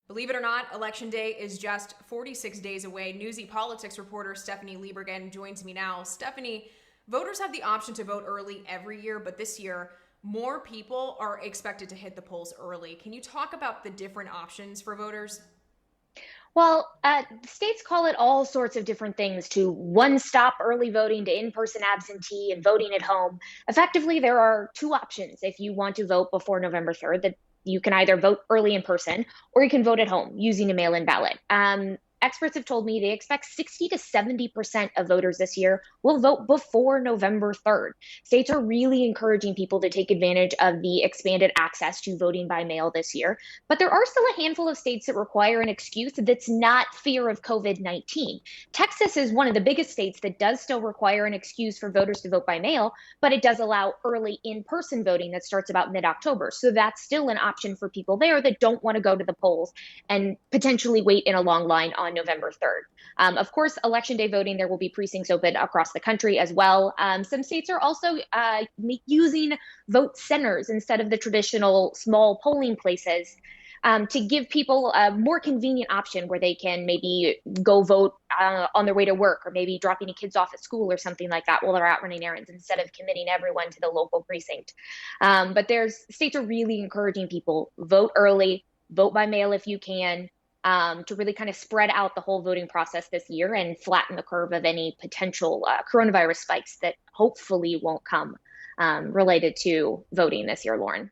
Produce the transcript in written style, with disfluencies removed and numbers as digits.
Believe it or not, Election Day is just 46 days away. Newsy politics reporter Stephanie Liebergen joins me now. Stephanie, voters have the option to vote early every year, but this year, more people are expected to hit the polls early. Can you talk about the different options for voters? Well, states call it all sorts of different things to one stop early voting to in person absentee and voting at home. Effectively, there are two options if you want to vote before November 3rd that you can either vote early in person or you can vote at home using a mail in ballot. Experts have told me they expect 60 to 70% of voters this year will vote before November 3rd. States are really encouraging people to take advantage of the expanded access to voting by mail this year. But there are still a handful of states that require an excuse that's not fear of COVID-19. Texas is one of the biggest states that does still require an excuse for voters to vote by mail, but it does allow early in person voting that starts about mid October. So that's still an option for people there that don't want to go to the polls and potentially wait in a long line on November 3rd. Of course, election day voting, there will be precincts open across the country as well. Some states are also using vote centers instead of the traditional small polling places to give people a more convenient option where they can maybe go vote on their way to work or maybe dropping the kids off at school or something like that while they're out running errands instead of committing everyone to the local precinct. But there's states are really encouraging people vote early, vote by mail if you can. To really kind of spread out the whole voting process this year and flatten the curve of any potential coronavirus spikes that hopefully won't come related to voting this year, Lauren.